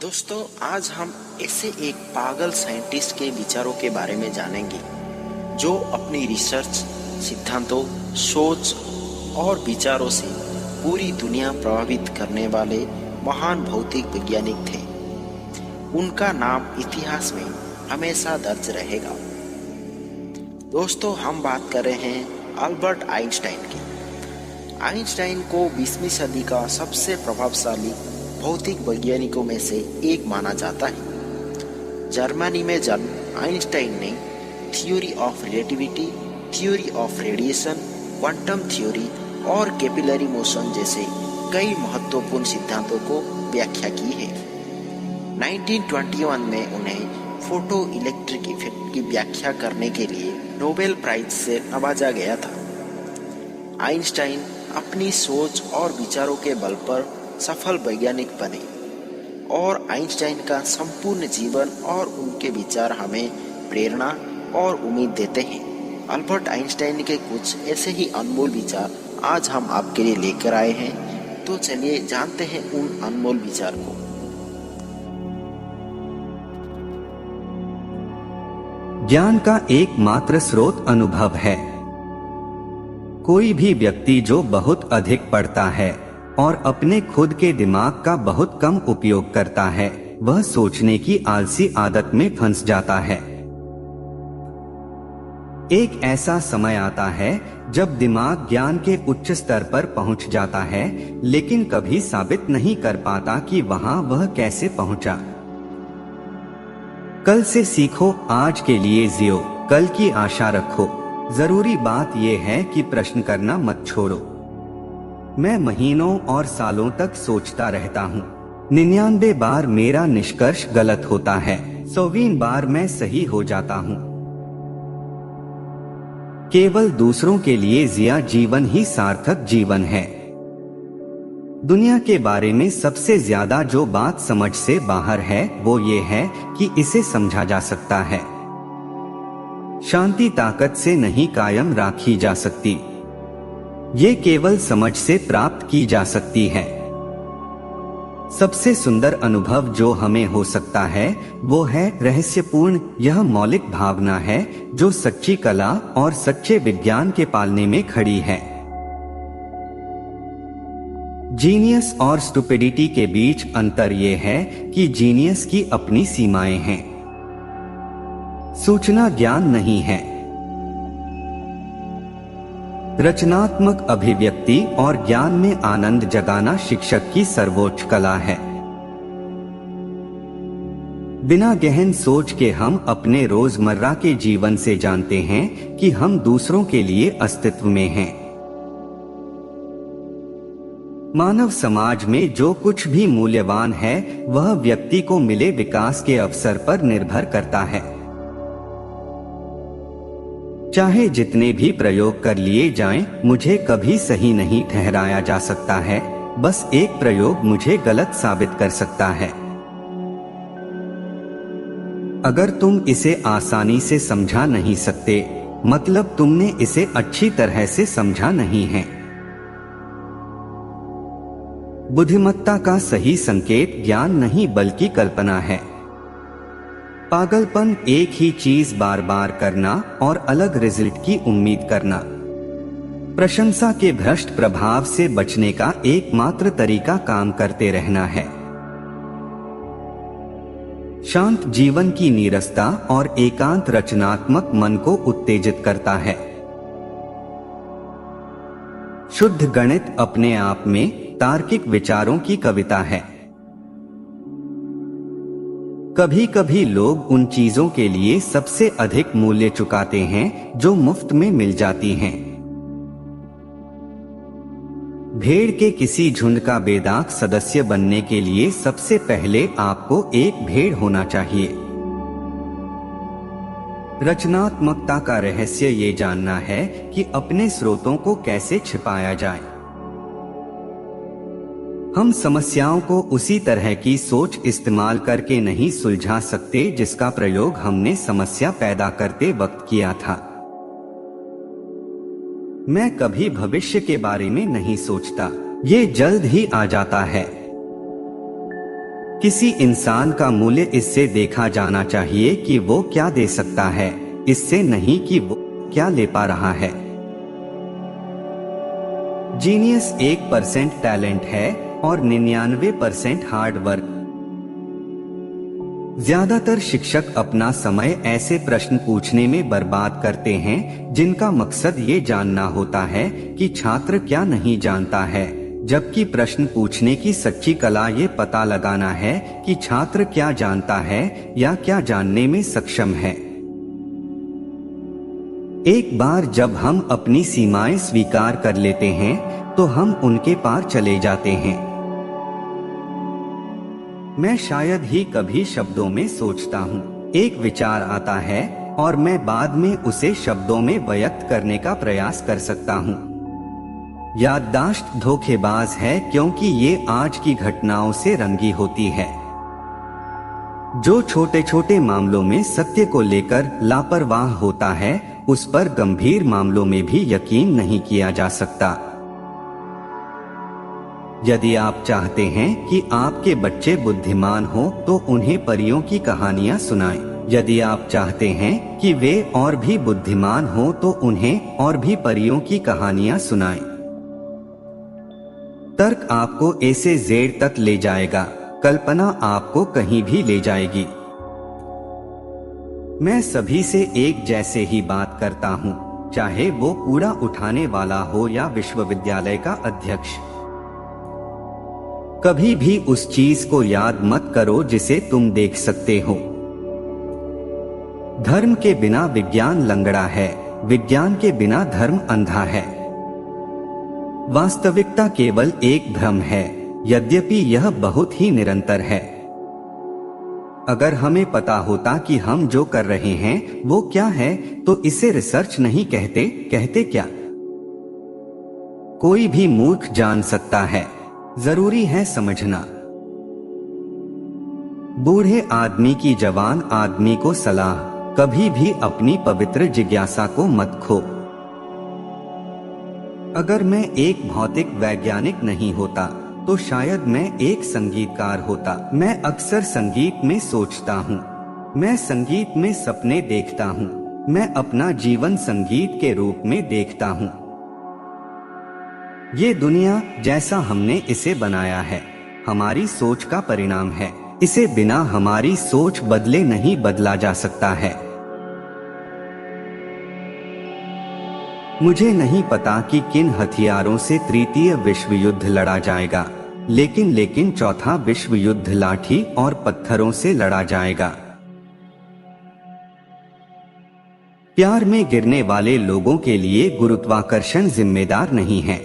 दोस्तों, आज हम ऐसे एक पागल साइंटिस्ट के विचारों के बारे में जानेंगे जो अपनी रिसर्च, सिद्धांतों, सोच और विचारों से पूरी दुनिया प्रभावित करने वाले महान भौतिक वैज्ञानिक थे। उनका नाम इतिहास में हमेशा दर्ज रहेगा। दोस्तों, हम बात कर रहे हैं अल्बर्ट आइंस्टाइन की। आइंस्टाइन को 20वीं सदी का सबसे प्रभावशाली भौतिक वैज्ञानिकों में से एक माना जाता है। जर्मनी में जन्म आइंस्टाइन ने theory of relativity, theory of radiation, quantum theory और कैपिलरी मोशन जैसे कई महत्वपूर्ण सिद्धांतों को व्याख्या की है। 1921 में उन्हें फोटो इलेक्ट्रिक इफेक्ट की व्याख्या करने के लिए नोबेल प्राइज से नवाजा गया था। आइंस्टाइन अपनी सोच और विचारों के बल पर सफल वैज्ञानिक बने और आइंस्टाइन का संपूर्ण जीवन और उनके विचार हमें प्रेरणा और उम्मीद देते हैं। अल्बर्ट आइंस्टाइन के कुछ ऐसे ही अनमोल विचार आज हम आपके लिए लेकर आए हैं। तो चलिए जानते हैं उन अनमोल विचार को। ज्ञान का एकमात्र स्रोत अनुभव है। कोई भी व्यक्ति जो बहुत अधिक पढ़ता है और अपने खुद के दिमाग का बहुत कम उपयोग करता है, वह सोचने की आलसी आदत में फंस जाता है। एक ऐसा समय आता है जब दिमाग ज्ञान के उच्च स्तर पर पहुंच जाता है, लेकिन कभी साबित नहीं कर पाता कि वहां वह कैसे पहुंचा। कल से सीखो, आज के लिए जियो, कल की आशा रखो। जरूरी बात यह है कि प्रश्न करना मत छोड़ो। मैं महीनों और सालों तक सोचता रहता हूँ। 99 बार मेरा निष्कर्ष गलत होता है, 100वीं बार मैं सही हो जाता हूँ। केवल दूसरों के लिए जिया जीवन ही सार्थक जीवन है। दुनिया के बारे में सबसे ज्यादा जो बात समझ से बाहर है वो ये है कि इसे समझा जा सकता है। शांति ताकत से नहीं कायम राखी जा सकती, ये केवल समझ से प्राप्त की जा सकती है। सबसे सुंदर अनुभव जो हमें हो सकता है वो है रहस्यपूर्ण। यह मौलिक भावना है जो सच्ची कला और सच्चे विज्ञान के पालने में खड़ी है। जीनियस और स्टुपिडिटी के बीच अंतर ये है कि जीनियस की अपनी सीमाएं हैं। सूचना ज्ञान नहीं है। रचनात्मक अभिव्यक्ति और ज्ञान में आनंद जगाना शिक्षक की सर्वोच्च कला है। बिना गहन सोच के हम अपने रोजमर्रा के जीवन से जानते हैं कि हम दूसरों के लिए अस्तित्व में हैं। मानव समाज में जो कुछ भी मूल्यवान है वह व्यक्ति को मिले विकास के अवसर पर निर्भर करता है। चाहे जितने भी प्रयोग कर लिए जाएं, मुझे कभी सही नहीं ठहराया जा सकता है। बस एक प्रयोग मुझे गलत साबित कर सकता है। अगर तुम इसे आसानी से समझा नहीं सकते, मतलब तुमने इसे अच्छी तरह से समझा नहीं है। बुद्धिमत्ता का सही संकेत ज्ञान नहीं बल्कि कल्पना है। पागलपन एक ही चीज बार बार करना और अलग रिजल्ट की उम्मीद करना। प्रशंसा के भ्रष्ट प्रभाव से बचने का एकमात्र तरीका काम करते रहना है। शांत जीवन की नीरसता और एकांत रचनात्मक मन को उत्तेजित करता है। शुद्ध गणित अपने आप में तार्किक विचारों की कविता है। कभी कभी लोग उन चीजों के लिए सबसे अधिक मूल्य चुकाते हैं जो मुफ्त में मिल जाती हैं। भेड़ के किसी झुंड का बेदाग सदस्य बनने के लिए सबसे पहले आपको एक भेड़ होना चाहिए। रचनात्मकता का रहस्य ये जानना है कि अपने स्रोतों को कैसे छिपाया जाए। हम समस्याओं को उसी तरह की सोच इस्तेमाल करके नहीं सुलझा सकते जिसका प्रयोग हमने समस्या पैदा करते वक्त किया था। मैं कभी भविष्य के बारे में नहीं सोचता, ये जल्द ही आ जाता है। किसी इंसान का मूल्य इससे देखा जाना चाहिए कि वो क्या दे सकता है, इससे नहीं कि वो क्या ले पा रहा है। जीनियस 1% टैलेंट है और 99% हार्ड वर्क। ज्यादातर शिक्षक अपना समय ऐसे प्रश्न पूछने में बर्बाद करते हैं जिनका मकसद ये जानना होता है कि छात्र क्या नहीं जानता है, जबकि प्रश्न पूछने की सच्ची कला ये पता लगाना है कि छात्र क्या जानता है या क्या जानने में सक्षम है। एक बार जब हम अपनी सीमाएं स्वीकार कर लेते हैं तो हम उनके पार चले जाते हैं। मैं शायद ही कभी शब्दों में सोचता हूँ। एक विचार आता है और मैं बाद में उसे शब्दों में व्यक्त करने का प्रयास कर सकता हूँ। याददाश्त धोखेबाज है क्योंकि ये आज की घटनाओं से रंगी होती है। जो छोटे छोटे मामलों में सत्य को लेकर लापरवाह होता है उस पर गंभीर मामलों में भी यकीन नहीं किया जा सकता। यदि आप चाहते हैं कि आपके बच्चे बुद्धिमान हो तो उन्हें परियों की कहानियां सुनाएं। यदि आप चाहते हैं कि वे और भी बुद्धिमान हो तो उन्हें और भी परियों की कहानियां सुनाएं। तर्क आपको ए से जेड तक ले जाएगा, कल्पना आपको कहीं भी ले जाएगी। मैं सभी से एक जैसे ही बात करता हूँ, चाहे वो कूड़ा उठाने वाला हो या विश्वविद्यालय का अध्यक्ष। कभी भी उस चीज को याद मत करो जिसे तुम देख सकते हो। धर्म के बिना विज्ञान लंगड़ा है, विज्ञान के बिना धर्म अंधा है। वास्तविकता केवल एक भ्रम है, यद्यपि यह बहुत ही निरंतर है। अगर हमें पता होता कि हम जो कर रहे हैं वो क्या है तो इसे रिसर्च नहीं कहते। कहते क्या? कोई भी मूर्ख जान सकता है, जरूरी है समझना। बूढ़े आदमी की जवान आदमी को सलाह, कभी भी अपनी पवित्र जिज्ञासा को मत खो। अगर मैं एक भौतिक वैज्ञानिक नहीं होता तो शायद मैं एक संगीतकार होता। मैं अक्सर संगीत में सोचता हूँ, मैं संगीत में सपने देखता हूँ, मैं अपना जीवन संगीत के रूप में देखता हूँ। ये दुनिया जैसा हमने इसे बनाया है हमारी सोच का परिणाम है। इसे बिना हमारी सोच बदले नहीं बदला जा सकता है। मुझे नहीं पता कि किन हथियारों से तृतीय विश्व युद्ध लड़ा जाएगा, लेकिन चौथा विश्व युद्ध लाठी और पत्थरों से लड़ा जाएगा। प्यार में गिरने वाले लोगों के लिए गुरुत्वाकर्षण जिम्मेदार नहीं है।